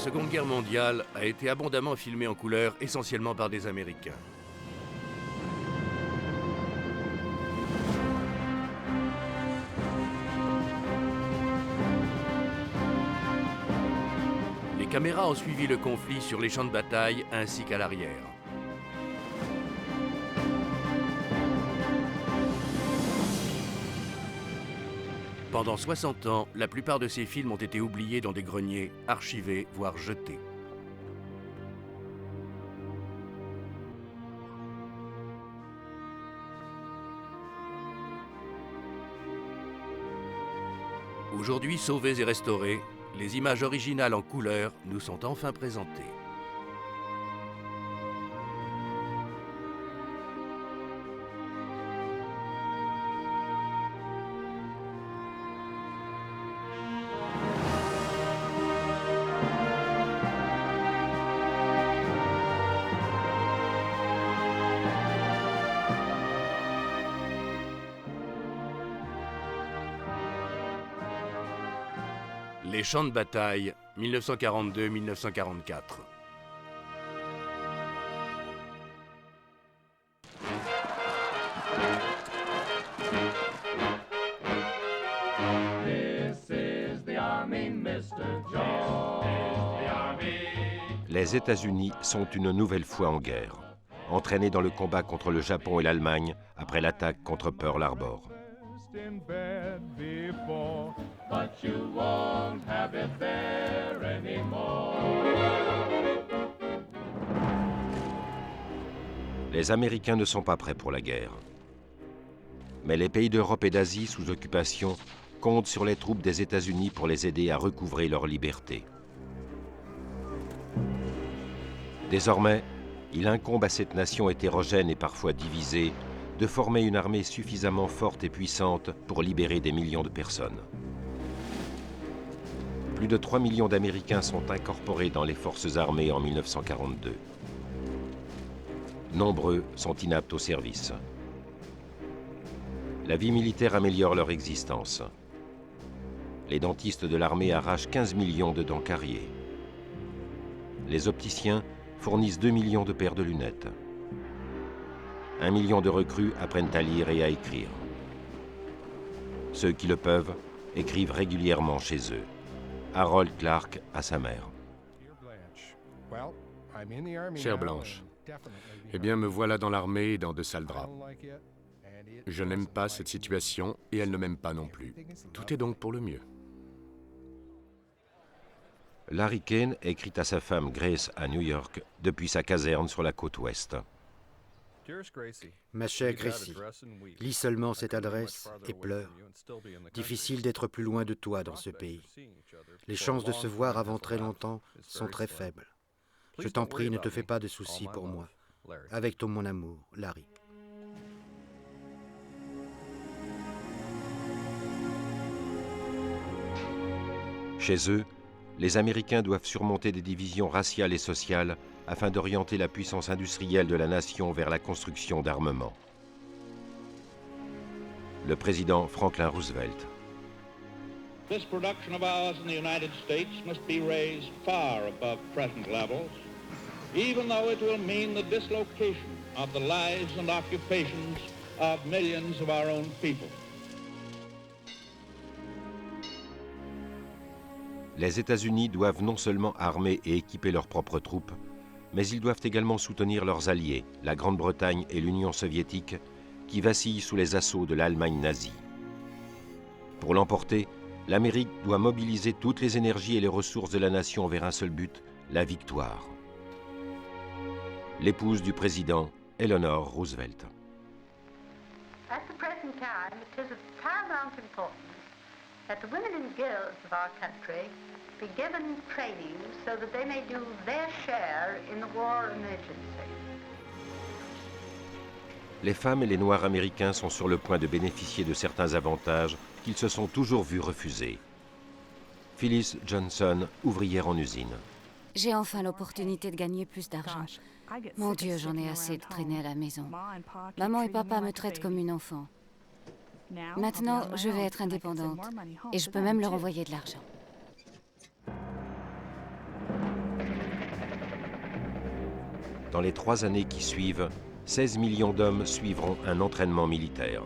Seconde Guerre mondiale a été abondamment filmée en couleur, essentiellement par des Américains. Les caméras ont suivi le conflit sur les champs de bataille ainsi qu'à l'arrière. Pendant 60 ans, la plupart de ces films ont été oubliés dans des greniers, archivés, voire jetés. Aujourd'hui sauvées et restaurées, les images originales en couleur nous sont enfin présentées. Les champs de bataille, 1942-1944. Les États-Unis sont une nouvelle fois en guerre, entraînés dans le combat contre le Japon et l'Allemagne après l'attaque contre Pearl Harbor. Les Américains ne sont pas prêts pour la guerre. Mais les pays d'Europe et d'Asie sous occupation comptent sur les troupes des États-Unis pour les aider à recouvrer leur liberté. Désormais, il incombe à cette nation hétérogène et parfois divisée de former une armée suffisamment forte et puissante pour libérer des millions de personnes. Plus de 3 millions d'Américains sont incorporés dans les forces armées en 1942. Nombreux sont inaptes au service. La vie militaire améliore leur existence. Les dentistes de l'armée arrachent 15 millions de dents carriées. Les opticiens fournissent 2 millions de paires de lunettes. 1 million de recrues apprennent à lire et à écrire. Ceux qui le peuvent écrivent régulièrement chez eux. Harold Clark à sa mère. Chère Blanche, eh bien me voilà dans l'armée et dans de sales draps. Je n'aime pas cette situation et elle ne m'aime pas non plus. Tout est donc pour le mieux. Larry Kane écrit à sa femme Grace à New York depuis sa caserne sur la côte ouest. Ma chère Gracie, lis seulement cette adresse et pleure. Difficile d'être plus loin de toi dans ce pays. Les chances de se voir avant très longtemps sont très faibles. Je t'en prie, ne te fais pas de soucis pour moi. Avec tout mon amour, Larry. Chez eux, les Américains doivent surmonter des divisions raciales et sociales afin d'orienter la puissance industrielle de la nation vers la construction d'armements. Le président Franklin Roosevelt. This production of ours in the United States must be raised far above present levels, even though it will mean the dislocation of the lives and occupations of millions of our own people. Les États-Unis doivent non seulement armer et équiper leurs propres troupes, mais ils doivent également soutenir leurs alliés, la Grande-Bretagne et l'Union soviétique, qui vacillent sous les assauts de l'Allemagne nazie. Pour l'emporter, l'Amérique doit mobiliser toutes les énergies et les ressources de la nation vers un seul but, la victoire. L'épouse du président, Eleanor Roosevelt. At the present time, it is of paramount importance that the women and girls of our country be given training so that they may do their share in the war emergency. Les femmes et les Noirs américains sont sur le point de bénéficier de certains avantages qu'ils se sont toujours vus refuser. Phyllis Johnson, ouvrière en usine. J'ai enfin l'opportunité de gagner plus d'argent. Mon Dieu, j'en ai assez de traîner à la maison. Maman et papa me traitent comme une enfant. Maintenant, je vais être indépendante et je peux même leur envoyer de l'argent. Dans les 3 années qui suivent, 16 millions d'hommes suivront un entraînement militaire.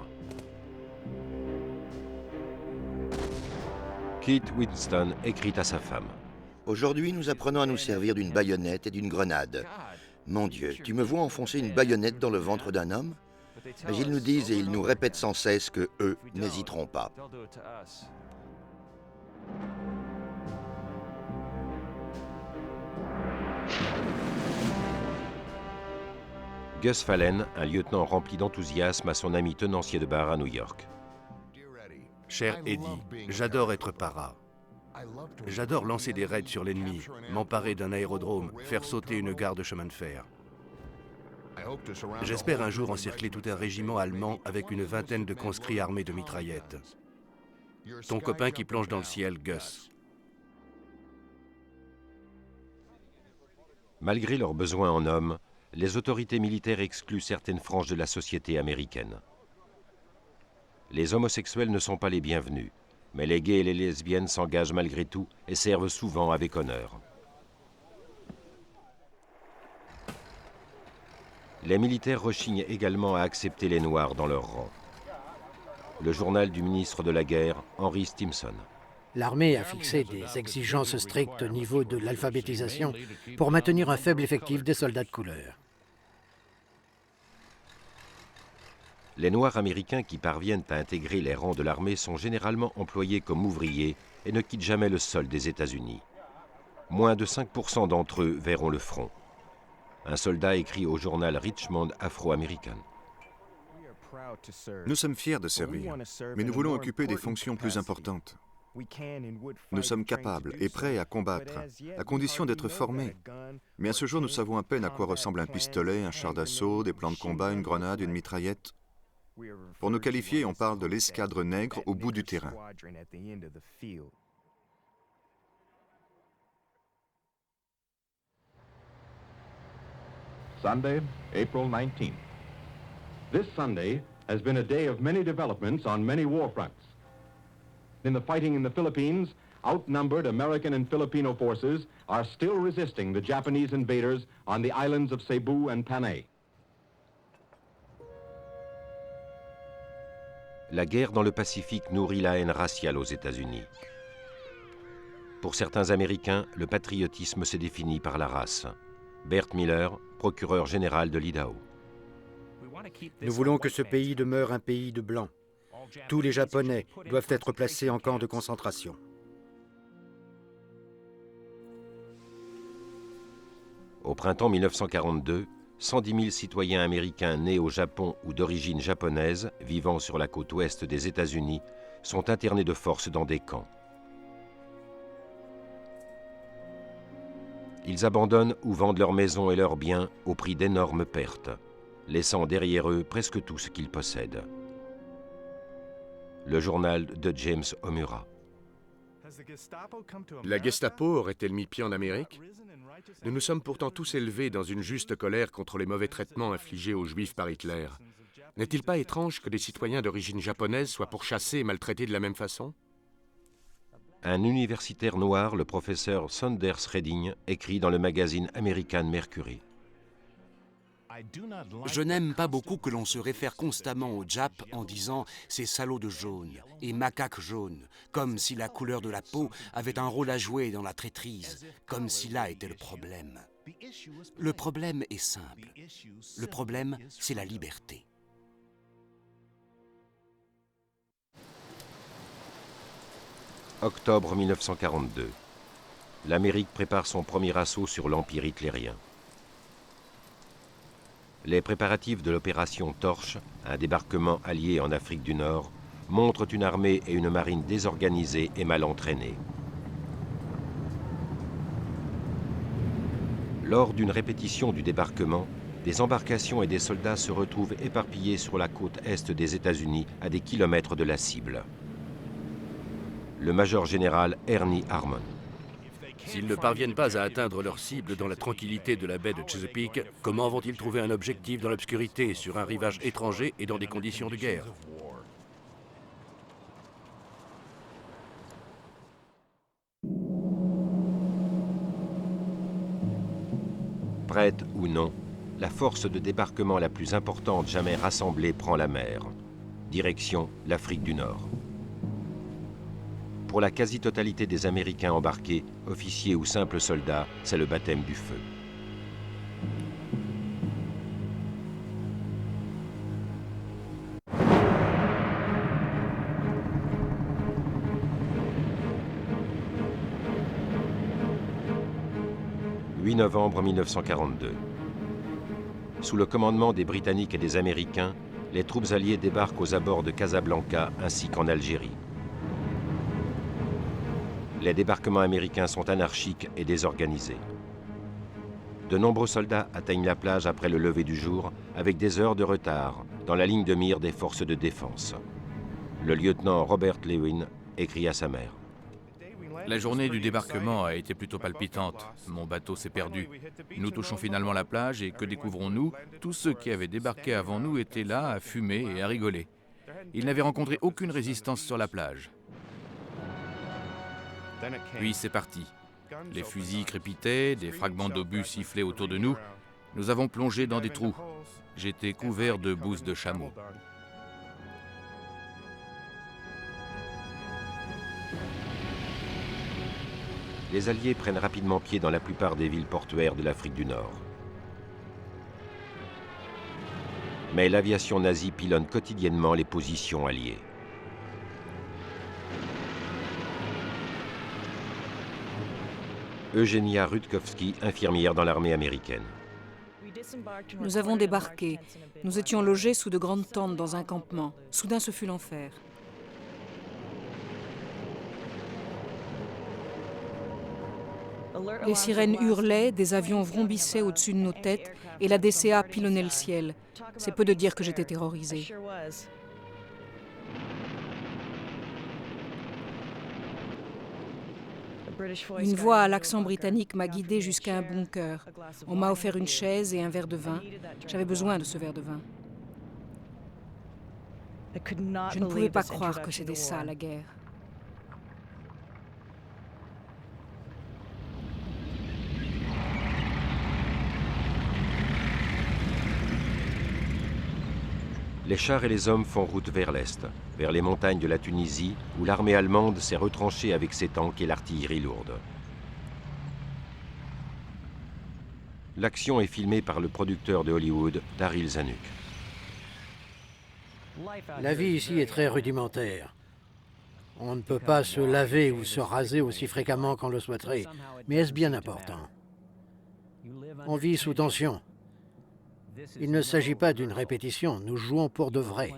Kit Winston écrit à sa femme. Aujourd'hui, nous apprenons à nous servir d'une baïonnette et d'une grenade. Mon Dieu, tu me vois enfoncer une baïonnette dans le ventre d'un homme? Mais ils nous disent et ils nous répètent sans cesse que eux n'hésiteront pas. Gus Fallen, un lieutenant rempli d'enthousiasme à son ami tenancier de bar à New York. Cher Eddie, j'adore être para. J'adore lancer des raids sur l'ennemi, m'emparer d'un aérodrome, faire sauter une gare de chemin de fer. J'espère un jour encercler tout un régiment allemand avec une vingtaine de conscrits armés de mitraillettes. Ton copain qui plonge dans le ciel, Gus. Malgré leurs besoins en hommes, les autorités militaires excluent certaines franges de la société américaine. Les homosexuels ne sont pas les bienvenus, mais les gays et les lesbiennes s'engagent malgré tout et servent souvent avec honneur. Les militaires rechignent également à accepter les Noirs dans leur rang. Le journal du ministre de la Guerre, Henry Stimson. L'armée a fixé des exigences strictes au niveau de l'alphabétisation pour maintenir un faible effectif des soldats de couleur. Les Noirs américains qui parviennent à intégrer les rangs de l'armée sont généralement employés comme ouvriers et ne quittent jamais le sol des États-Unis. Moins de 5% d'entre eux verront le front. Un soldat écrit au journal Richmond Afro-American. Nous sommes fiers de servir, mais nous voulons occuper des fonctions plus importantes. Nous sommes capables et prêts à combattre, à condition d'être formés. Mais à ce jour, nous savons à peine à quoi ressemble un pistolet, un char d'assaut, des plans de combat, une grenade, une mitraillette. Pour nous qualifier, on parle de l'escadre nègre au bout du terrain. Sunday, April 19th. This Sunday has been a day of many developments on many war fronts. In the fighting in the Philippines, outnumbered American and Filipino forces are still resisting the Japanese invaders on the islands of Cebu and Panay. La guerre dans le Pacifique nourrit la haine raciale aux États-Unis. Pour certains Américains, le patriotisme se définit par la race. Bert Miller, procureur général de l'Idaho. Nous voulons que ce pays demeure un pays de blancs. Tous les Japonais doivent être placés en camp de concentration. Au printemps 1942, 110 000 citoyens américains nés au Japon ou d'origine japonaise, vivant sur la côte ouest des États-Unis, sont internés de force dans des camps. Ils abandonnent ou vendent leurs maisons et leurs biens au prix d'énormes pertes, laissant derrière eux presque tout ce qu'ils possèdent. Le journal de James Omura. La Gestapo aurait-elle mis pied en Amérique? Nous nous sommes pourtant tous élevés dans une juste colère contre les mauvais traitements infligés aux Juifs par Hitler. N'est-il pas étrange que des citoyens d'origine japonaise soient pourchassés et maltraités de la même façon? Un universitaire noir, le professeur Saunders Redding, écrit dans le magazine American Mercury. Je n'aime pas beaucoup que l'on se réfère constamment aux Japs en disant « ces salauds de jaune » et « macaques jaunes », comme si la couleur de la peau avait un rôle à jouer dans la traîtrise, comme si là était le problème. Le problème est simple. Le problème, c'est la liberté. Octobre 1942. L'Amérique prépare son premier assaut sur l'Empire hitlérien. Les préparatifs de l'opération Torche, un débarquement allié en Afrique du Nord, montrent une armée et une marine désorganisées et mal entraînées. Lors d'une répétition du débarquement, des embarcations et des soldats se retrouvent éparpillés sur la côte est des États-Unis à des kilomètres de la cible. Le major général Ernie Harmon. S'ils ne parviennent pas à atteindre leur cible dans la tranquillité de la baie de Chesapeake, comment vont-ils trouver un objectif dans l'obscurité, sur un rivage étranger et dans des conditions de guerre? Prête ou non, la force de débarquement la plus importante jamais rassemblée prend la mer. Direction l'Afrique du Nord. Pour la quasi-totalité des Américains embarqués, officiers ou simples soldats, c'est le baptême du feu. « 8 novembre 1942. Sous le commandement des Britanniques et des Américains, les troupes alliées débarquent aux abords de Casablanca ainsi qu'en Algérie. Les débarquements américains sont anarchiques et désorganisés. De nombreux soldats atteignent la plage après le lever du jour avec des heures de retard dans la ligne de mire des forces de défense. Le lieutenant Robert Lewin écrit à sa mère. La journée du débarquement a été plutôt palpitante. Mon bateau s'est perdu. Nous touchons finalement la plage et que découvrons-nous? Tous ceux qui avaient débarqué avant nous étaient là à fumer et à rigoler. Ils n'avaient rencontré aucune résistance sur la plage. Puis c'est parti. Les fusils crépitaient, des fragments d'obus sifflaient autour de nous. Nous avons plongé dans des trous. J'étais couvert de bouse de chameau. Les Alliés prennent rapidement pied dans la plupart des villes portuaires de l'Afrique du Nord. Mais l'aviation nazie pilonne quotidiennement les positions alliées. Eugenia Rutkowski, infirmière dans l'armée américaine. Nous avons débarqué. Nous étions logés sous de grandes tentes dans un campement. Soudain, ce fut l'enfer. Les sirènes hurlaient, des avions vrombissaient au-dessus de nos têtes et la DCA pilonnait le ciel. C'est peu de dire que j'étais terrorisée. Une voix à l'accent britannique m'a guidée jusqu'à un bunker. On m'a offert une chaise et un verre de vin. J'avais besoin de ce verre de vin. Je ne pouvais pas croire que c'était ça, la guerre. Les chars et les hommes font route vers l'est, vers les montagnes de la Tunisie, où l'armée allemande s'est retranchée avec ses tanks et l'artillerie lourde. L'action est filmée par le producteur de Hollywood, Daryl Zanuck. La vie ici est très rudimentaire. On ne peut pas se laver ou se raser aussi fréquemment qu'on le souhaiterait, mais est-ce bien important? On vit sous tension. Il ne s'agit pas d'une répétition, nous jouons pour de vrai.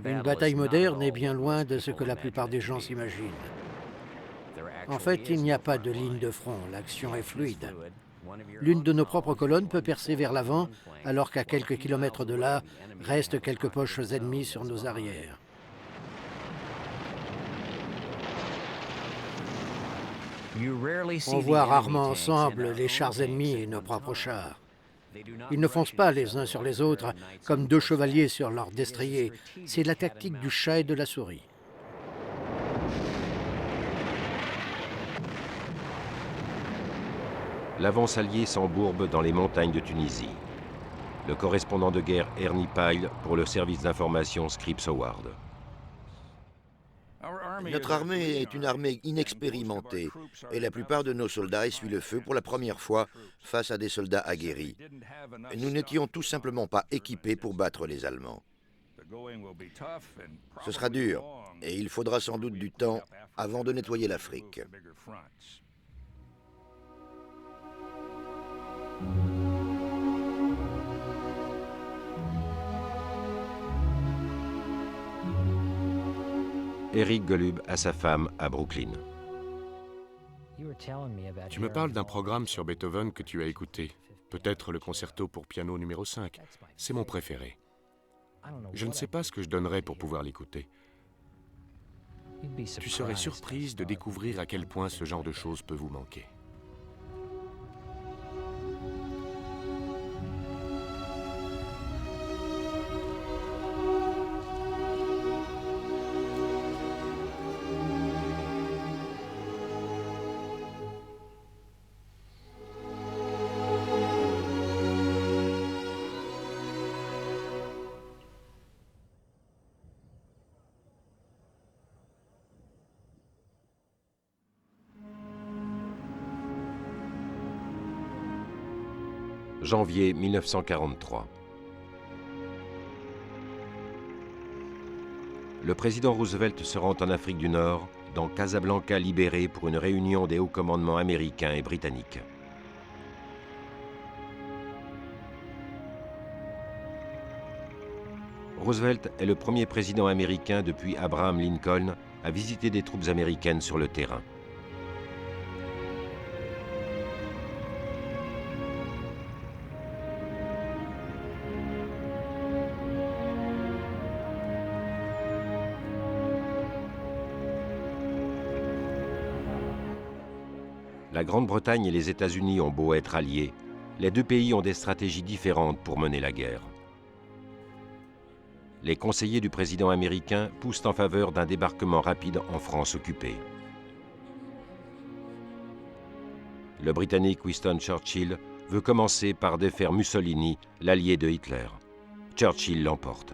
Une bataille moderne est bien loin de ce que la plupart des gens s'imaginent. En fait, il n'y a pas de ligne de front, l'action est fluide. L'une de nos propres colonnes peut percer vers l'avant, alors qu'à quelques kilomètres de là, restent quelques poches ennemies sur nos arrières. On voit rarement ensemble les chars ennemis et nos propres chars. Ils ne foncent pas les uns sur les autres comme deux chevaliers sur leur destrier. C'est la tactique du chat et de la souris. L'avance alliée s'embourbe dans les montagnes de Tunisie. Le correspondant de guerre Ernie Pyle pour le service d'information Scripps Howard. Notre armée est une armée inexpérimentée et la plupart de nos soldats essuient le feu pour la première fois face à des soldats aguerris. Nous n'étions tout simplement pas équipés pour battre les Allemands. Ce sera dur et il faudra sans doute du temps avant de nettoyer l'Afrique. Eric Golub à sa femme à Brooklyn. Tu me parles d'un programme sur Beethoven que tu as écouté. Peut-être le concerto pour piano numéro 5. C'est mon préféré. Je ne sais pas ce que je donnerais pour pouvoir l'écouter. Tu serais surprise de découvrir à quel point ce genre de choses peut vous manquer. Janvier 1943. Le président Roosevelt se rend en Afrique du Nord, dans Casablanca libérée pour une réunion des hauts commandements américains et britanniques. Roosevelt est le premier président américain depuis Abraham Lincoln à visiter des troupes américaines sur le terrain. La Grande-Bretagne et les États-Unis ont beau être alliés, les deux pays ont des stratégies différentes pour mener la guerre. Les conseillers du président américain poussent en faveur d'un débarquement rapide en France occupée. Le Britannique Winston Churchill veut commencer par défaire Mussolini, l'allié de Hitler. Churchill l'emporte.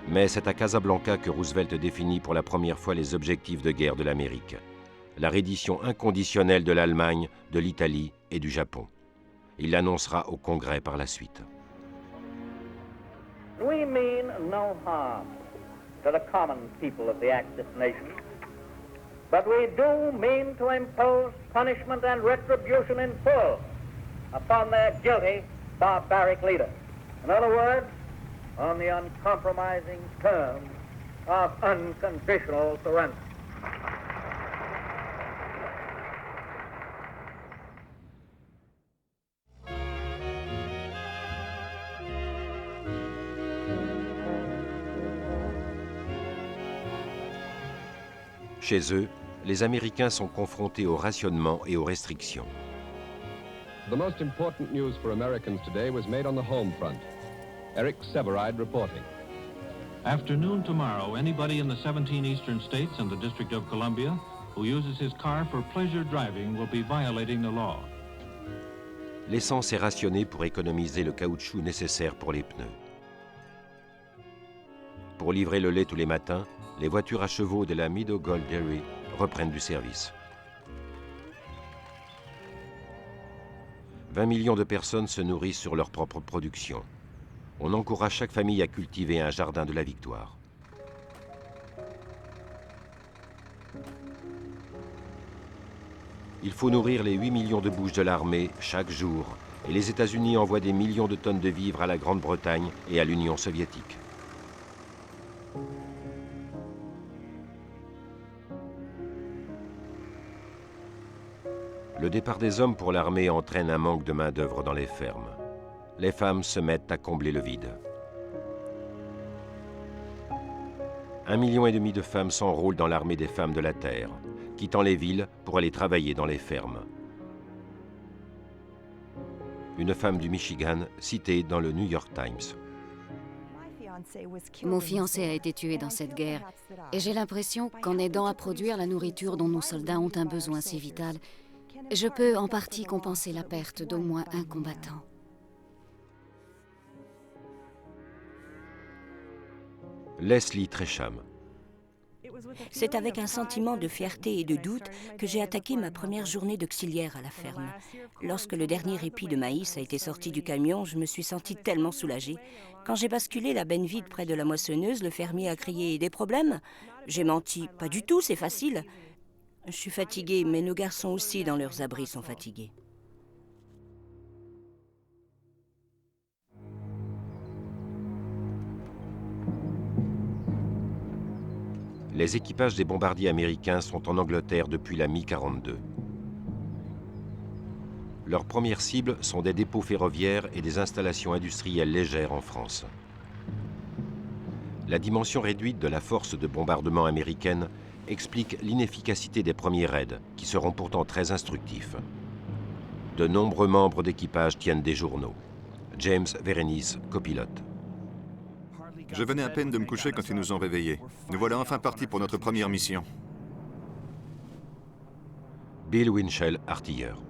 Mais c'est à Casablanca que Roosevelt définit pour la première fois les objectifs de guerre de l'Amérique. La reddition inconditionnelle de l'Allemagne, de l'Italie et du Japon. Il l'annoncera au Congrès par la suite. We mean no harm to the common people of the Axis nations, but we do mean to impose punishment and retribution in full upon their guilty, barbaric leaders. In other words, on the uncompromising terms of unconditional surrender. Chez eux, les Américains sont confrontés au rationnement et aux restrictions. The most important news for Americans today was made on the home front. Eric Severide reporting. Afternoon tomorrow, anybody in the 17 eastern states and the District of Columbia who uses his car for pleasure driving will be violating the law. L'essence est rationnée pour économiser le caoutchouc nécessaire pour les pneus. Pour livrer le lait tous les matins, les voitures à chevaux de la Meadow Gold Dairy reprennent du service. 20 millions de personnes se nourrissent sur leur propre production. On encourage chaque famille à cultiver un jardin de la victoire. Il faut nourrir les 8 millions de bouches de l'armée chaque jour, et les États-Unis envoient des millions de tonnes de vivres à la Grande-Bretagne et à l'Union soviétique. Le départ des hommes pour l'armée entraîne un manque de main-d'œuvre dans les fermes. Les femmes se mettent à combler le vide. 1,5 million de femmes s'enrôlent dans l'armée des femmes de la terre, quittant les villes pour aller travailler dans les fermes. Une femme du Michigan citée dans le New York Times. Mon fiancé a été tué dans cette guerre et j'ai l'impression qu'en aidant à produire la nourriture dont nos soldats ont un besoin si vital, je peux en partie compenser la perte d'au moins un combattant. Leslie Tresham. C'est avec un sentiment de fierté et de doute que j'ai attaqué ma première journée d'auxiliaire à la ferme. Lorsque le dernier épi de maïs a été sorti du camion, je me suis sentie tellement soulagée. Quand j'ai basculé la benne vide près de la moissonneuse, le fermier a crié « Des problèmes ?» J'ai menti « Pas du tout, c'est facile !» Je suis fatiguée, mais nos garçons aussi dans leurs abris sont fatigués. Les équipages des bombardiers américains sont en Angleterre depuis la mi-42. Leurs premières cibles sont des dépôts ferroviaires et des installations industrielles légères en France. La dimension réduite de la force de bombardement américaine explique l'inefficacité des premiers raids, qui seront pourtant très instructifs. De nombreux membres d'équipage tiennent des journaux. James Verenice, copilote. Je venais à peine de me coucher quand ils nous ont réveillés. Nous voilà enfin partis pour notre première mission. Bill Winchell, artilleur.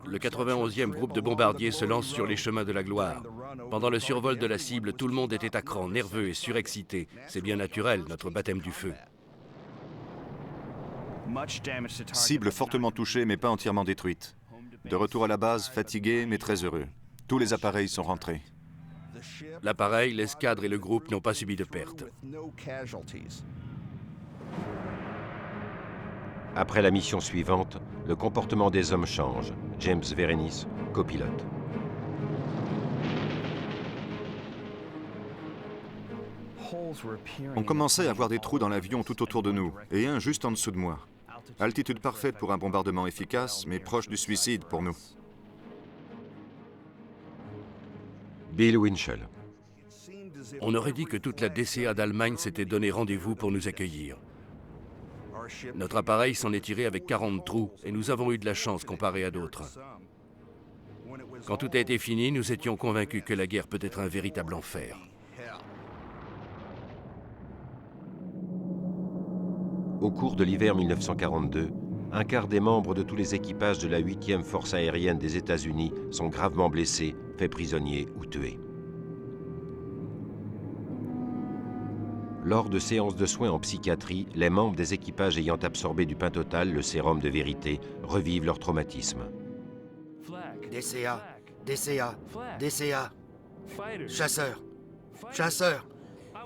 Le 91e groupe de bombardiers se lance sur les chemins de la gloire. Pendant le survol de la cible, tout le monde était à cran, nerveux et surexcité. C'est bien naturel, notre baptême du feu. Cible fortement touchée mais pas entièrement détruite. De retour à la base, fatigué mais très heureux. Tous les appareils sont rentrés. L'appareil, l'escadre et le groupe n'ont pas subi de pertes. Après la mission suivante, le comportement des hommes change. James Verenis, copilote. On commençait à voir des trous dans l'avion tout autour de nous, et un juste en dessous de moi. Altitude parfaite pour un bombardement efficace, mais proche du suicide pour nous. Bill Winchell. On aurait dit que toute la DCA d'Allemagne s'était donné rendez-vous pour nous accueillir. Notre appareil s'en est tiré avec 40 trous, et nous avons eu de la chance comparé à d'autres. Quand tout a été fini, nous étions convaincus que la guerre peut être un véritable enfer. Au cours de l'hiver 1942, un quart des membres de tous les équipages de la 8e Force aérienne des États-Unis sont gravement blessés, faits prisonniers ou tués. Lors de séances de soins en psychiatrie, les membres des équipages ayant absorbé du pentotal, le sérum de vérité, revivent leur traumatisme. DCA, DCA, DCA. Chasseur, chasseur.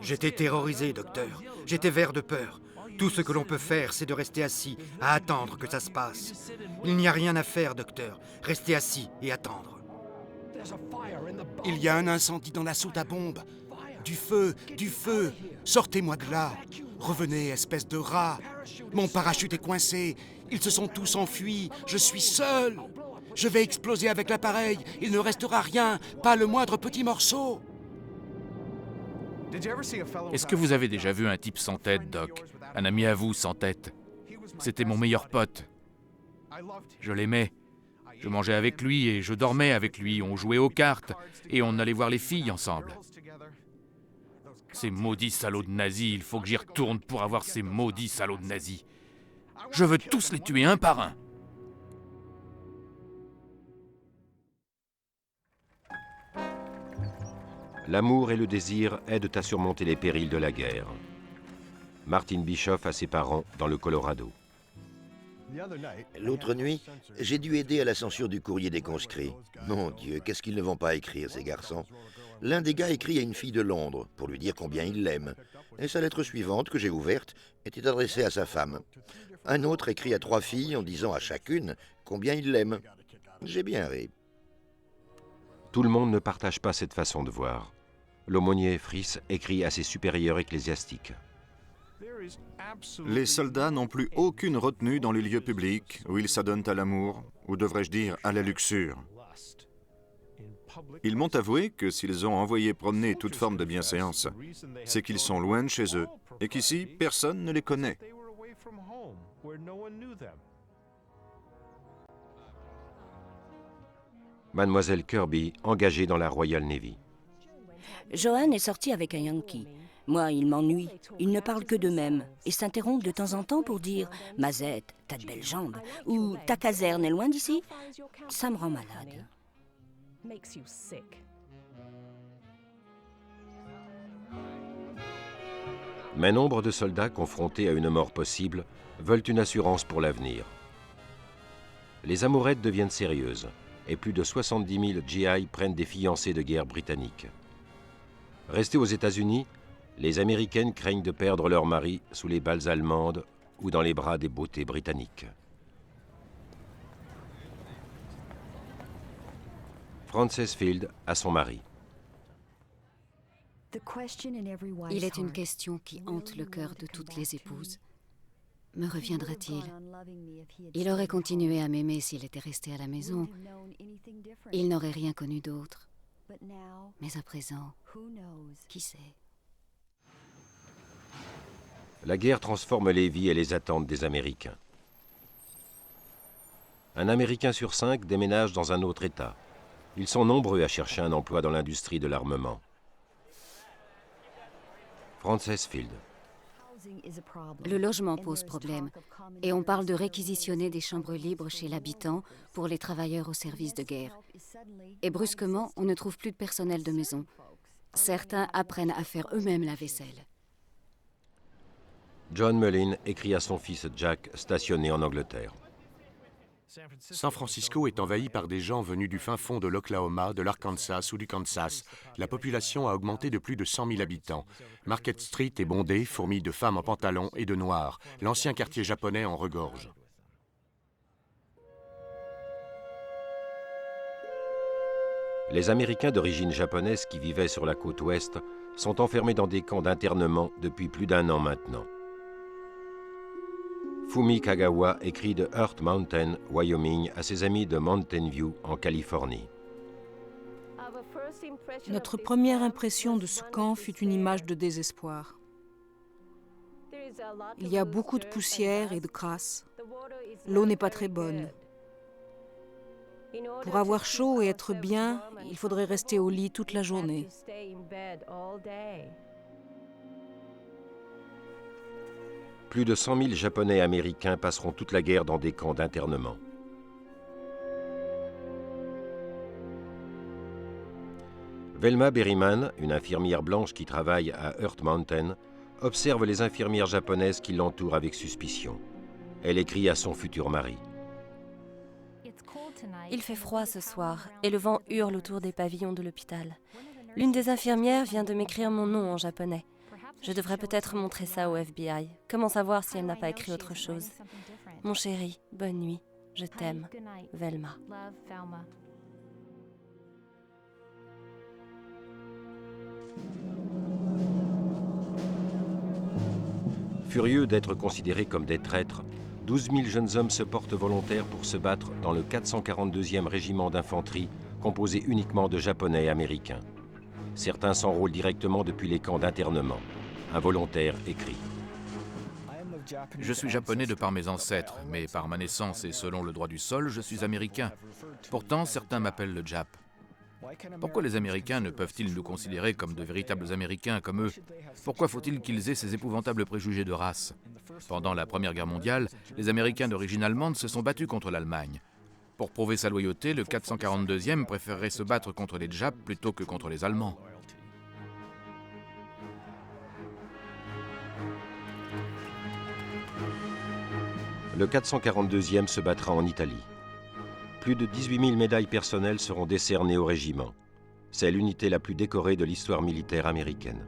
J'étais terrorisé, docteur. J'étais vert de peur. Tout ce que l'on peut faire, c'est de rester assis, à attendre que ça se passe. Il n'y a rien à faire, docteur. Rester assis et attendre. Il y a un incendie dans la soute à bombe. Du feu, du feu. Sortez-moi de là. Revenez, espèce de rat. Mon parachute est coincé. Ils se sont tous enfuis. Je suis seul. Je vais exploser avec l'appareil. Il ne restera rien, pas le moindre petit morceau. Est-ce que vous avez déjà vu un type sans tête, Doc? Un ami à vous sans tête? C'était mon meilleur pote. Je l'aimais. Je mangeais avec lui et je dormais avec lui. On jouait aux cartes et on allait voir les filles ensemble. Ces maudits salauds de nazis, il faut que j'y retourne pour avoir ces maudits salauds de nazis. Je veux tous les tuer un par un. L'amour et le désir aident à surmonter les périls de la guerre. Martin Bischoff a ses parents dans le Colorado. L'autre nuit, j'ai dû aider à la censure du courrier des conscrits. Mon Dieu, qu'est-ce qu'ils ne vont pas écrire, ces garçons. L'un des gars écrit à une fille de Londres pour lui dire combien il l'aime. Et sa lettre suivante, que j'ai ouverte, était adressée à sa femme. Un autre écrit à 3 filles en disant à chacune combien il l'aime. J'ai bien ri. Tout le monde ne partage pas cette façon de voir. L'aumônier Friss écrit à ses supérieurs ecclésiastiques. Les soldats n'ont plus aucune retenue dans les lieux publics où ils s'adonnent à l'amour, ou devrais-je dire à la luxure. Ils m'ont avoué que s'ils ont envoyé promener toute forme de bienséance, c'est qu'ils sont loin de chez eux et qu'ici, personne ne les connaît. Mademoiselle Kirby, engagée dans la Royal Navy. Johan est sorti avec un Yankee. Moi, il m'ennuie. Ils ne parlent que d'eux-mêmes et s'interrompent de temps en temps pour dire « Mazette, t'as de belles jambes » ou « Ta caserne est loin d'ici ?» Ça me rend malade. Mais nombre de soldats confrontés à une mort possible veulent une assurance pour l'avenir. Les amourettes deviennent sérieuses et plus de 70 000 GI prennent des fiancés de guerre britanniques. Restés aux États-Unis, les Américaines craignent de perdre leur mari sous les balles allemandes ou dans les bras des beautés britanniques. Frances Field a son mari. Il est une question qui hante le cœur de toutes les épouses. Me reviendra-t-il? Il aurait continué à m'aimer s'il était resté à la maison. Il n'aurait rien connu d'autre. Mais à présent, qui sait? La guerre transforme les vies et les attentes des Américains. Un Américain sur 5 déménage dans un autre État. Ils sont nombreux à chercher un emploi dans l'industrie de l'armement. Frances Field. Le logement pose problème et on parle de réquisitionner des chambres libres chez l'habitant pour les travailleurs au service de guerre. Et brusquement, on ne trouve plus de personnel de maison. Certains apprennent à faire eux-mêmes la vaisselle. John Mullin écrit à son fils Jack, stationné en Angleterre. San Francisco est envahi par des gens venus du fin fond de l'Oklahoma, de l'Arkansas ou du Kansas. La population a augmenté de plus de 100 000 habitants. Market Street est bondée, fourmille de femmes en pantalon et de noirs. L'ancien quartier japonais en regorge. Les Américains d'origine japonaise qui vivaient sur la côte ouest sont enfermés dans des camps d'internement depuis plus d'1 an maintenant. Fumi Kagawa écrit de Earth Mountain, Wyoming, à ses amis de Mountain View, en Californie. Notre première impression de ce camp fut une image de désespoir. Il y a beaucoup de poussière et de crasse. L'eau n'est pas très bonne. Pour avoir chaud et être bien, il faudrait rester au lit toute la journée. Plus de 100 000 Japonais américains passeront toute la guerre dans des camps d'internement. Velma Berryman, une infirmière blanche qui travaille à Earth Mountain, observe les infirmières japonaises qui l'entourent avec suspicion. Elle écrit à son futur mari. Il fait froid ce soir et le vent hurle autour des pavillons de l'hôpital. L'une des infirmières vient de m'écrire mon nom en japonais. Je devrais peut-être montrer ça au FBI. Comment savoir si elle n'a pas écrit autre chose? Mon chéri, bonne nuit. Je t'aime. Velma. Furieux d'être considérés comme des traîtres, 12 000 jeunes hommes se portent volontaires pour se battre dans le 442e régiment d'infanterie, composé uniquement de Japonais américains. Certains s'enrôlent directement depuis les camps d'internement. Un volontaire écrit. Je suis japonais de par mes ancêtres, mais par ma naissance et selon le droit du sol, je suis américain. Pourtant, certains m'appellent le Jap. Pourquoi les Américains ne peuvent-ils nous considérer comme de véritables Américains comme eux? Pourquoi faut-il qu'ils aient ces épouvantables préjugés de race? Pendant la Première Guerre mondiale, les Américains d'origine allemande se sont battus contre l'Allemagne. Pour prouver sa loyauté, le 442e préférerait se battre contre les Japs plutôt que contre les Allemands. Le 442e se battra en Italie. Plus de 18 000 médailles personnelles seront décernées au régiment. C'est l'unité la plus décorée de l'histoire militaire américaine.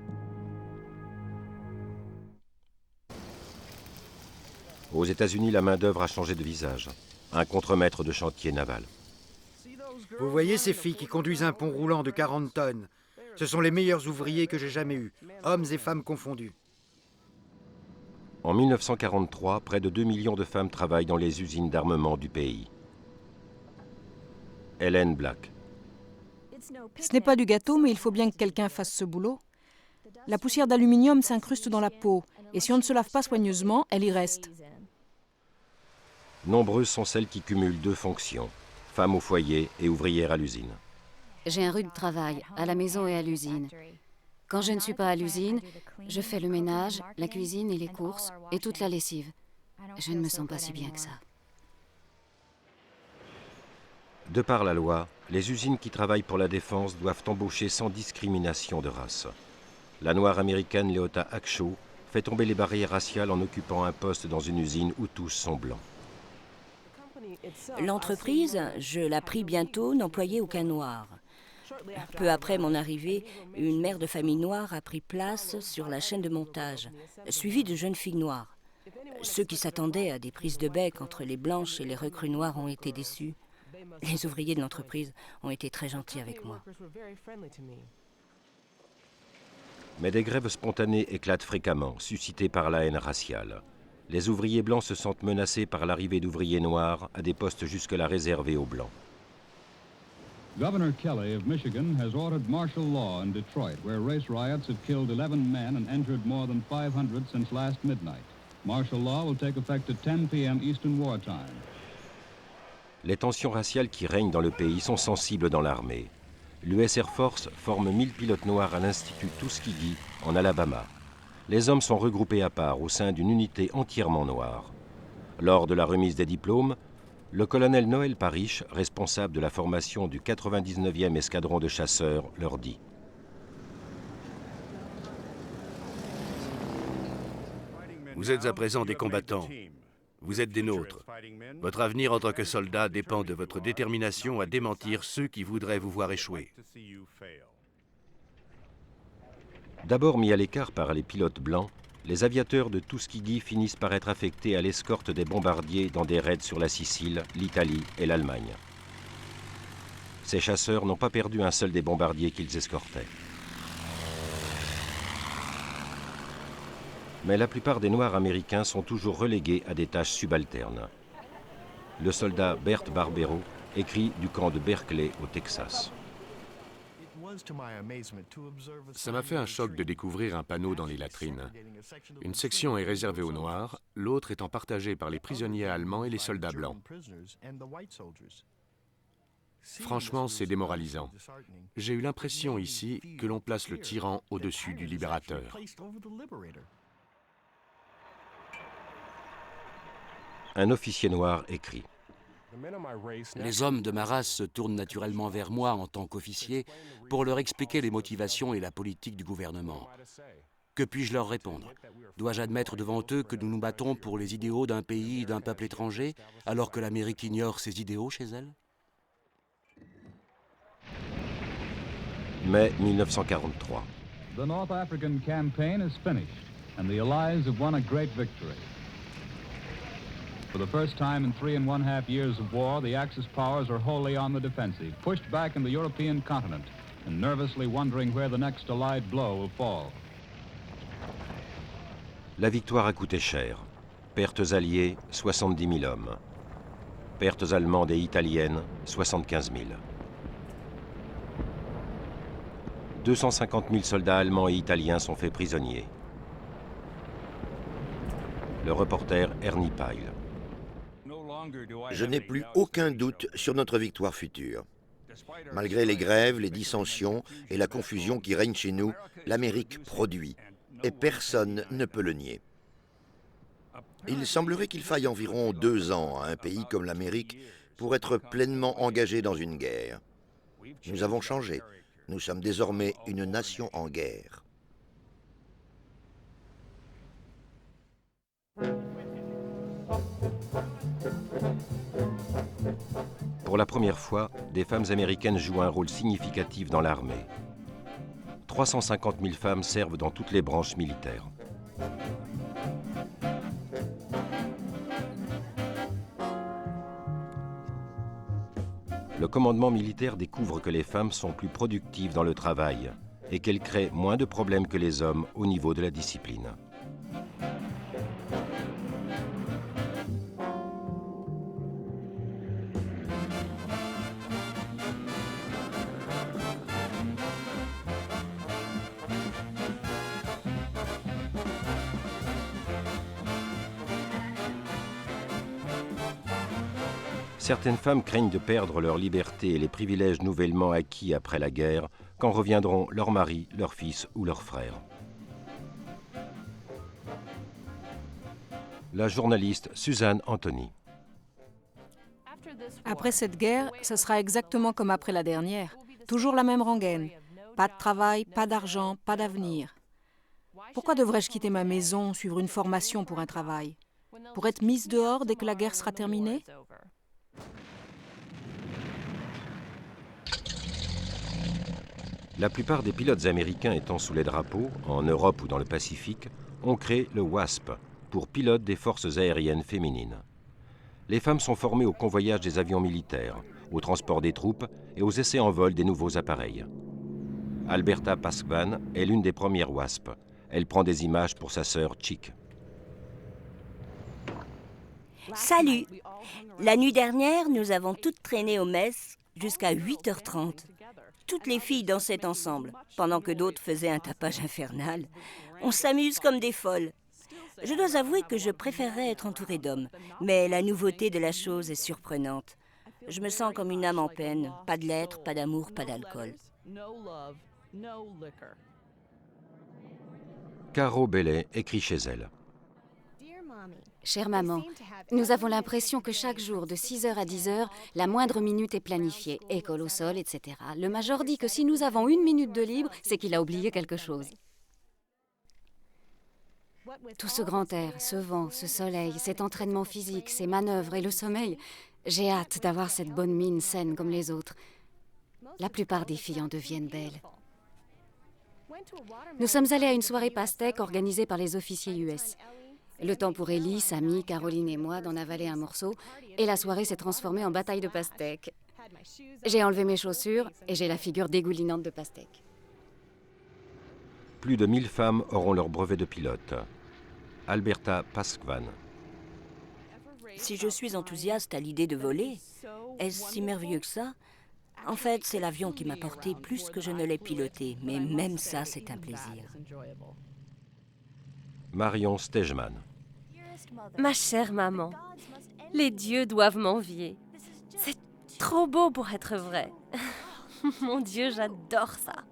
Aux États-Unis, la main-d'œuvre a changé de visage. Un contremaître de chantier naval. Vous voyez ces filles qui conduisent un pont roulant de 40 tonnes? Ce sont les meilleurs ouvriers que j'ai jamais eus, hommes et femmes confondus. En 1943, près de 2 millions de femmes travaillent dans les usines d'armement du pays. Helen Black. Ce n'est pas du gâteau, mais il faut bien que quelqu'un fasse ce boulot. La poussière d'aluminium s'incruste dans la peau, et si on ne se lave pas soigneusement, elle y reste. Nombreuses sont celles qui cumulent 2 fonctions, femme au foyer et ouvrière à l'usine. J'ai un rude travail, à la maison et à l'usine. Quand je ne suis pas à l'usine, je fais le ménage, la cuisine et les courses, et toute la lessive. Je ne me sens pas si bien que ça. De par la loi, les usines qui travaillent pour la défense doivent embaucher sans discrimination de race. La noire américaine Leota Akshaw fait tomber les barrières raciales en occupant un poste dans une usine où tous sont blancs. L'entreprise, je la pris bientôt, n'employait aucun noir. Peu après mon arrivée, une mère de famille noire a pris place sur la chaîne de montage, suivie de jeunes filles noires. Ceux qui s'attendaient à des prises de bec entre les blanches et les recrues noires ont été déçus. Les ouvriers de l'entreprise ont été très gentils avec moi. Mais des grèves spontanées éclatent fréquemment, suscitées par la haine raciale. Les ouvriers blancs se sentent menacés par l'arrivée d'ouvriers noirs à des postes jusque-là réservés aux blancs. Governor Kelly of Michigan has ordered martial law in Detroit, where race riots have killed 11 men and injured more than 500 since last midnight. Martial law will take effect at 10 p.m. Eastern Wartime. Les tensions raciales qui règnent dans le pays sont sensibles dans l'armée. L'US Air Force forme 1000 pilotes noirs à l'Institut Tuskegee, en Alabama. Les hommes sont regroupés à part au sein d'une unité entièrement noire. Lors de la remise des diplômes, le colonel Noel Parrish, responsable de la formation du 99e escadron de chasseurs, leur dit: Vous êtes à présent des combattants. Vous êtes des nôtres. Votre avenir en tant que soldat dépend de votre détermination à démentir ceux qui voudraient vous voir échouer. D'abord mis à l'écart par les pilotes blancs, les aviateurs de Tuskegee finissent par être affectés à l'escorte des bombardiers dans des raids sur la Sicile, l'Italie et l'Allemagne. Ces chasseurs n'ont pas perdu un seul des bombardiers qu'ils escortaient. Mais la plupart des Noirs américains sont toujours relégués à des tâches subalternes. Le soldat Bert Barbero écrit du camp de Berkeley au Texas. Ça m'a fait un choc de découvrir un panneau dans les latrines. Une section est réservée aux Noirs, l'autre étant partagée par les prisonniers allemands et les soldats blancs. Franchement, c'est démoralisant. J'ai eu l'impression ici que l'on place le tyran au-dessus du libérateur. Un officier noir écrit. Les hommes de ma race se tournent naturellement vers moi en tant qu'officier pour leur expliquer les motivations et la politique du gouvernement. Que puis-je leur répondre? Dois-je admettre devant eux que nous nous battons pour les idéaux d'un pays et d'un peuple étranger, alors que l'Amérique ignore ses idéaux chez elle? Mai 1943. The North African campaign is finished and the Allies have won a great victory. For the first time in 3½ years of war, the Axis powers are wholly on the defensive, pushed back in the European continent and nervously wondering where the next Allied blow will fall. La victoire a coûté cher. Pertes alliées, 70 000 hommes. Pertes allemandes et italiennes, 75 000. 250 000 soldats allemands et italiens sont faits prisonniers. Le reporter Ernie Pyle. Je n'ai plus aucun doute sur notre victoire future. Malgré les grèves, les dissensions et la confusion qui règnent chez nous, l'Amérique produit, et personne ne peut le nier. Il semblerait qu'il faille environ 2 ans à un pays comme l'Amérique pour être pleinement engagé dans une guerre. Nous avons changé. Nous sommes désormais une nation en guerre. Pour la première fois, des femmes américaines jouent un rôle significatif dans l'armée. 350 000 femmes servent dans toutes les branches militaires. Le commandement militaire découvre que les femmes sont plus productives dans le travail et qu'elles créent moins de problèmes que les hommes au niveau de la discipline. Certaines femmes craignent de perdre leur liberté et les privilèges nouvellement acquis après la guerre quand reviendront leur mari, leur fils ou leurs frères. La journaliste Suzanne Anthony. Après cette guerre, ce sera exactement comme après la dernière. Toujours la même rengaine. Pas de travail, pas d'argent, pas d'avenir. Pourquoi devrais-je quitter ma maison, suivre une formation pour un travail? Pour être mise dehors dès que la guerre sera terminée? La plupart des pilotes américains étant sous les drapeaux, en Europe ou dans le Pacifique, ont créé le WASP, pour pilote des forces aériennes féminines. Les femmes sont formées au convoyage des avions militaires, au transport des troupes et aux essais en vol des nouveaux appareils. Alberta Paskvan est l'une des premières WASP. Elle prend des images pour sa sœur Chick. Salut! La nuit dernière, nous avons toutes traîné au mess jusqu'à 8h30. Toutes les filles dansaient ensemble, pendant que d'autres faisaient un tapage infernal. On s'amuse comme des folles. Je dois avouer que je préférerais être entourée d'hommes, mais la nouveauté de la chose est surprenante. Je me sens comme une âme en peine. Pas de lettres, pas d'amour, pas d'alcool. Caro Bellet écrit chez elle. Chère maman, nous avons l'impression que chaque jour, de 6h à 10h, la moindre minute est planifiée, école au sol, etc. Le major dit que si nous avons 1 minute de libre, c'est qu'il a oublié quelque chose. Tout ce grand air, ce vent, ce soleil, cet entraînement physique, ces manœuvres et le sommeil, j'ai hâte d'avoir cette bonne mine saine comme les autres. La plupart des filles en deviennent belles. Nous sommes allés à une soirée pastèque organisée par les officiers US. Le temps pour Ellie, Sammy, Caroline et moi d'en avaler un morceau, et la soirée s'est transformée en bataille de pastèques. J'ai enlevé mes chaussures et j'ai la figure dégoulinante de pastèque. Plus de 1000 femmes auront leur brevet de pilote. Alberta Paskvan. Si je suis enthousiaste à l'idée de voler, est-ce si merveilleux que ça? En fait, c'est l'avion qui m'a porté plus que je ne l'ai piloté, mais même ça, c'est un plaisir. Marion Stejman. Ma chère maman, les dieux doivent m'envier. C'est trop beau pour être vrai. Mon Dieu, j'adore ça.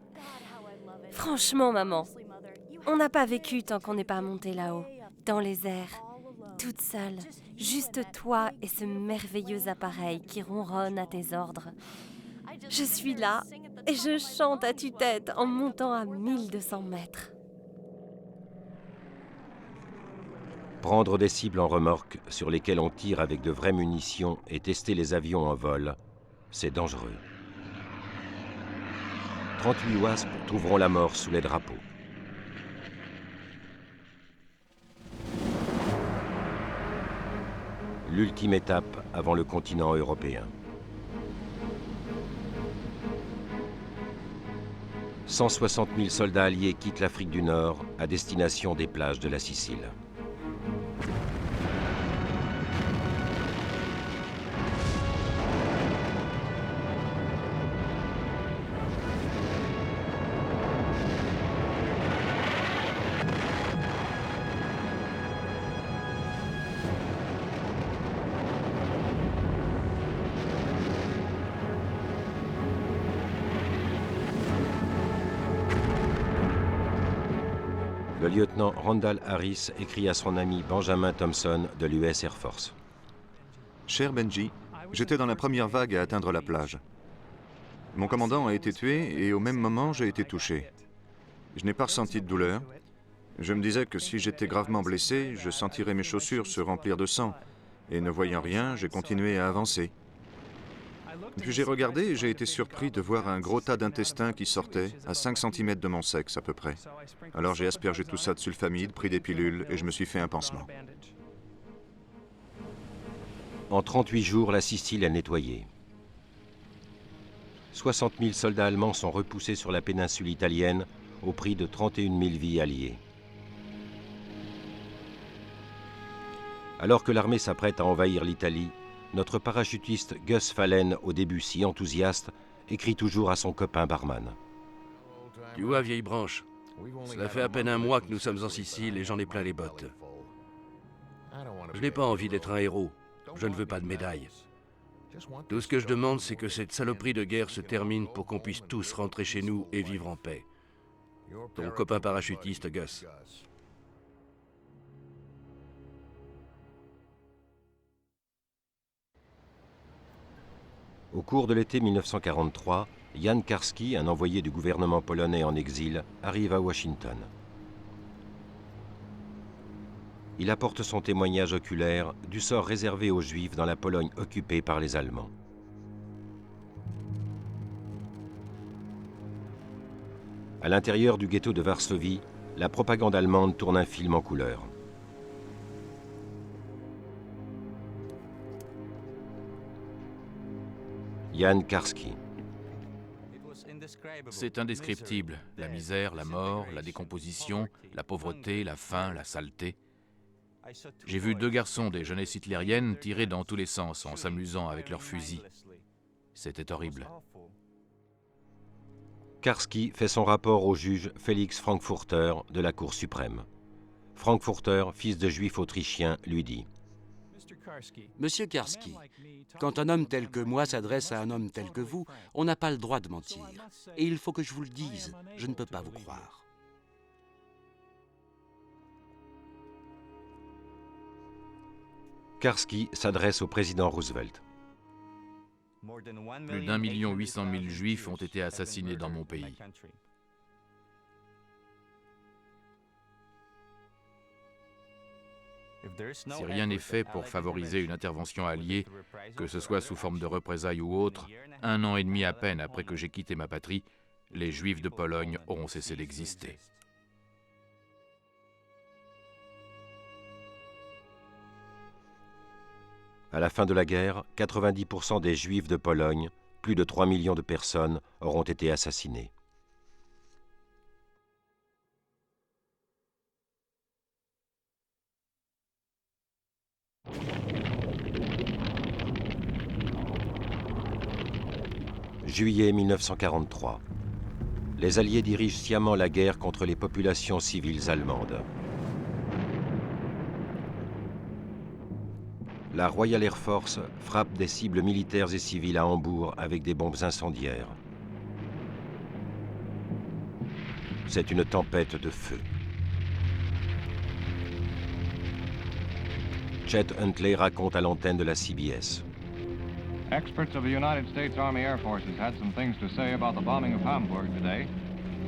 Franchement, maman, on n'a pas vécu tant qu'on n'est pas monté là-haut, dans les airs, toute seule, juste toi et ce merveilleux appareil qui ronronne à tes ordres. Je suis là et je chante à tue-tête en montant à 1200 mètres. Prendre des cibles en remorque sur lesquelles on tire avec de vraies munitions et tester les avions en vol, c'est dangereux. 38 wasps trouveront la mort sous les drapeaux. L'ultime étape avant le continent européen. 160 000 soldats alliés quittent l'Afrique du Nord à destination des plages de la Sicile. Le lieutenant Randall Harris écrit à son ami Benjamin Thompson de l'US Air Force. Cher Benji, j'étais dans la première vague à atteindre la plage. Mon commandant a été tué et au même moment j'ai été touché. Je n'ai pas ressenti de douleur. Je me disais que si j'étais gravement blessé, je sentirais mes chaussures se remplir de sang. Et ne voyant rien, j'ai continué à avancer. Puis j'ai regardé et j'ai été surpris de voir un gros tas d'intestins qui sortait à 5 cm de mon sexe à peu près. Alors j'ai aspergé tout ça de sulfamide, pris des pilules et je me suis fait un pansement. En 38 jours, la Sicile est nettoyée. 60 000 soldats allemands sont repoussés sur la péninsule italienne au prix de 31 000 vies alliées. Alors que l'armée s'apprête à envahir l'Italie, notre parachutiste Gus Fallen, au début si enthousiaste, écrit toujours à son copain barman. Tu vois, vieille branche, cela fait à peine un mois que nous sommes en Sicile et j'en ai plein les bottes. Je n'ai pas envie d'être un héros, je ne veux pas de médaille. Tout ce que je demande, c'est que cette saloperie de guerre se termine pour qu'on puisse tous rentrer chez nous et vivre en paix. Ton copain parachutiste, Gus. Au cours de l'été 1943, Jan Karski, un envoyé du gouvernement polonais en exil, arrive à Washington. Il apporte son témoignage oculaire du sort réservé aux Juifs dans la Pologne occupée par les Allemands. À l'intérieur du ghetto de Varsovie, la propagande allemande tourne un film en couleur. Jan Karski. C'est indescriptible. La misère, la mort, la décomposition, la pauvreté, la faim, la saleté. J'ai vu 2 garçons des jeunesses hitlériennes tirer dans tous les sens en s'amusant avec leurs fusils. C'était horrible. Karski fait son rapport au juge Félix Frankfurter de la Cour suprême. Frankfurter, fils de juif autrichien, lui dit: Monsieur Karski, quand un homme tel que moi s'adresse à un homme tel que vous, on n'a pas le droit de mentir. Et il faut que je vous le dise, je ne peux pas vous croire. Karski s'adresse au président Roosevelt. Plus d'1 800 000 Juifs ont été assassinés dans mon pays. Si rien n'est fait pour favoriser une intervention alliée, que ce soit sous forme de représailles ou autre, 1 an et demi à peine après que j'ai quitté ma patrie, les Juifs de Pologne auront cessé d'exister. À la fin de la guerre, 90% des Juifs de Pologne, plus de 3 millions de personnes, auront été assassinés. Juillet 1943. Les Alliés dirigent sciemment la guerre contre les populations civiles allemandes. La Royal Air Force frappe des cibles militaires et civiles à Hambourg avec des bombes incendiaires. C'est une tempête de feu. Chet Huntley raconte à l'antenne de la CBS. Experts of the United States Army Air Forces had some things to say about the bombing of Hamburg today.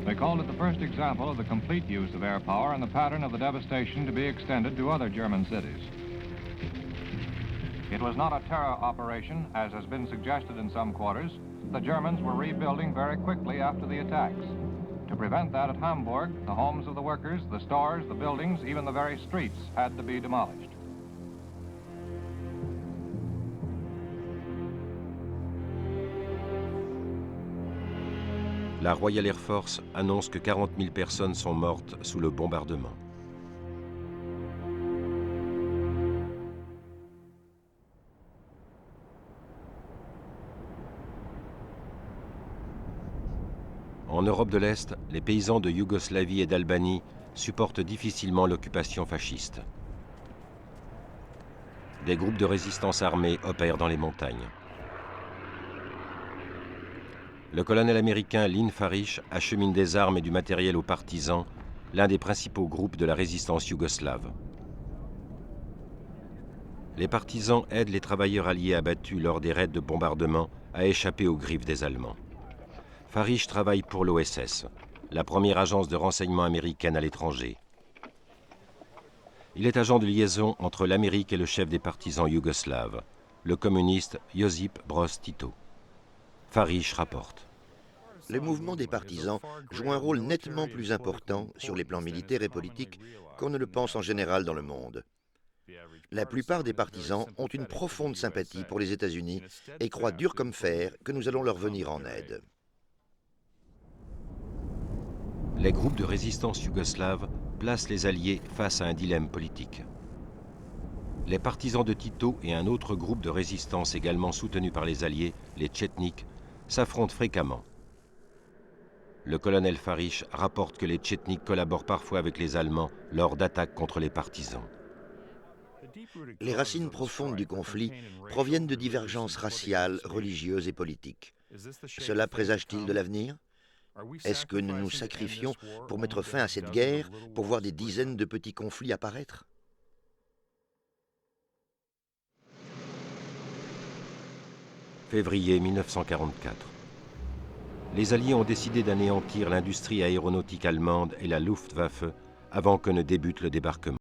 They called it the first example of the complete use of air power and the pattern of the devastation to be extended to other German cities. It was not a terror operation, as has been suggested in some quarters. The Germans were rebuilding very quickly after the attacks. To prevent that at Hamburg, the homes of the workers, the stores, the buildings, even the very streets had to be demolished. La Royal Air Force annonce que 40 000 personnes sont mortes sous le bombardement. En Europe de l'Est, les paysans de Yougoslavie et d'Albanie supportent difficilement l'occupation fasciste. Des groupes de résistance armée opèrent dans les montagnes. Le colonel américain Lynn Farish achemine des armes et du matériel aux partisans, l'un des principaux groupes de la résistance yougoslave. Les partisans aident les travailleurs alliés abattus lors des raids de bombardement à échapper aux griffes des Allemands. Farish travaille pour l'OSS, la première agence de renseignement américaine à l'étranger. Il est agent de liaison entre l'Amérique et le chef des partisans yougoslaves, le communiste Josip Broz Tito. Farish rapporte. Le mouvement des partisans joue un rôle nettement plus important sur les plans militaires et politiques qu'on ne le pense en général dans le monde. La plupart des partisans ont une profonde sympathie pour les États-Unis et croient dur comme fer que nous allons leur venir en aide. Les groupes de résistance yougoslaves placent les Alliés face à un dilemme politique. Les partisans de Tito et un autre groupe de résistance également soutenu par les Alliés, les Tchétniks, s'affrontent fréquemment. Le colonel Farish rapporte que les Tchétniks collaborent parfois avec les Allemands lors d'attaques contre les partisans. Les racines profondes du conflit proviennent de divergences raciales, religieuses et politiques. Cela présage-t-il de l'avenir ? Est-ce que nous nous sacrifions pour mettre fin à cette guerre, pour voir des dizaines de petits conflits apparaître ? Février 1944. Les Alliés ont décidé d'anéantir l'industrie aéronautique allemande et la Luftwaffe avant que ne débute le débarquement.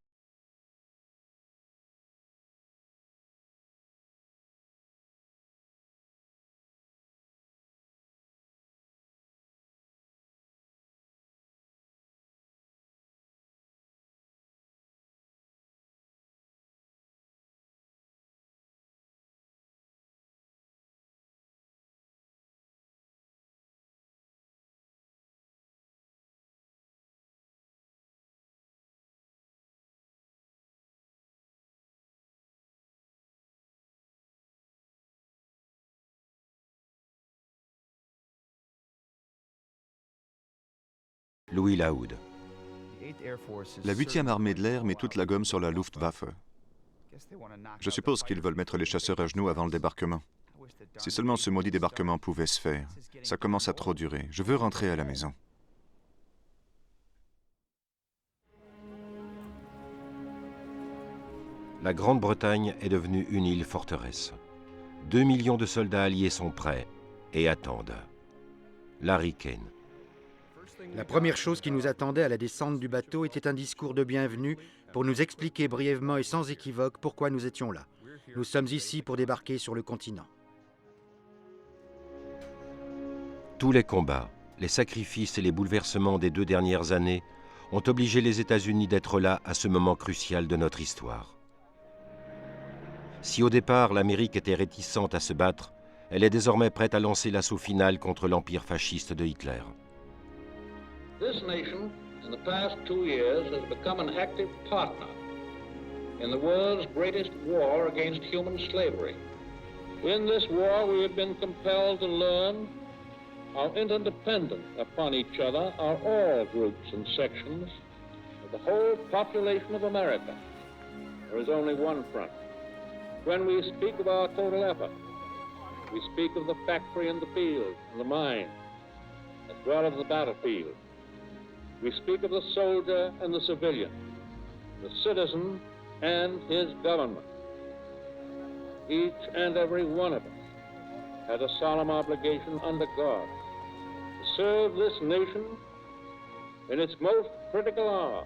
Louis Lahoud. La 8e armée de l'air met toute la gomme sur la Luftwaffe. Je suppose qu'ils veulent mettre les chasseurs à genoux avant le débarquement. Si seulement ce maudit débarquement pouvait se faire. Ça commence à trop durer. Je veux rentrer à la maison. La Grande-Bretagne est devenue une île forteresse. 2 millions de soldats alliés sont prêts et attendent. Larry Kane. La première chose qui nous attendait à la descente du bateau était un discours de bienvenue pour nous expliquer brièvement et sans équivoque pourquoi nous étions là. Nous sommes ici pour débarquer sur le continent. Tous les combats, les sacrifices et les bouleversements des 2 dernières années ont obligé les États-Unis d'être là à ce moment crucial de notre histoire. Si au départ l'Amérique était réticente à se battre, elle est désormais prête à lancer l'assaut final contre l'empire fasciste de Hitler. This nation, in the past 2 years, has become an active partner in the world's greatest war against human slavery. In this war, we have been compelled to learn how interdependent upon each other are all groups and sections of the whole population of America. There is only one front. When we speak of our total effort, we speak of the factory and the field and the mine, as well as the battlefield. We speak of the soldier and the civilian, the citizen and his government. Each and every one of us has a solemn obligation under God to serve this nation in its most critical hour,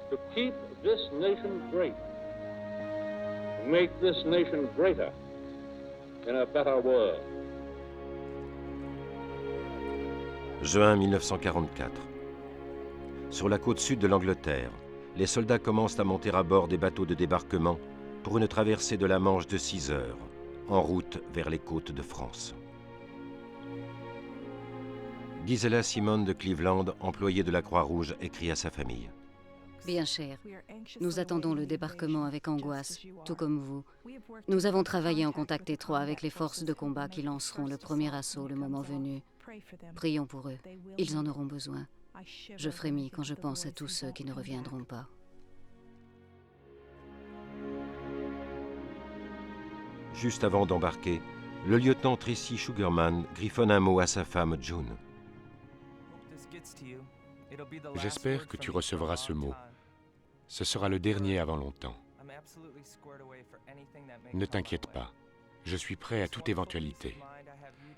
to keep this nation great, to make this nation greater in a better world. Juin 1944. Sur la côte sud de l'Angleterre, les soldats commencent à monter à bord des bateaux de débarquement pour une traversée de la Manche de 6 heures, en route vers les côtes de France. Gisela Simone de Cleveland, employée de la Croix-Rouge, écrit à sa famille. Bien cher, nous attendons le débarquement avec angoisse, tout comme vous. Nous avons travaillé en contact étroit avec les forces de combat qui lanceront le premier assaut le moment venu. Prions pour eux, ils en auront besoin. Je frémis quand je pense à tous ceux qui ne reviendront pas. Juste avant d'embarquer, le lieutenant Tracy Sugarman griffonne un mot à sa femme June. J'espère que tu recevras ce mot. Ce sera le dernier avant longtemps. Ne t'inquiète pas, je suis prêt à toute éventualité.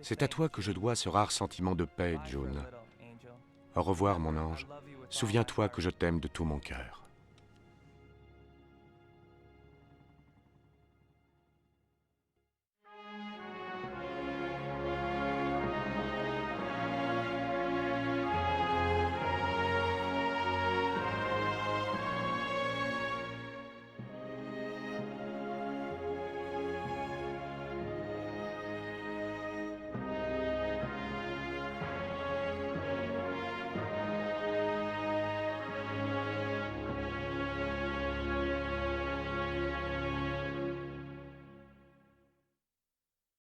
C'est à toi que je dois ce rare sentiment de paix, June. Au revoir, mon ange. Souviens-toi que je t'aime de tout mon cœur.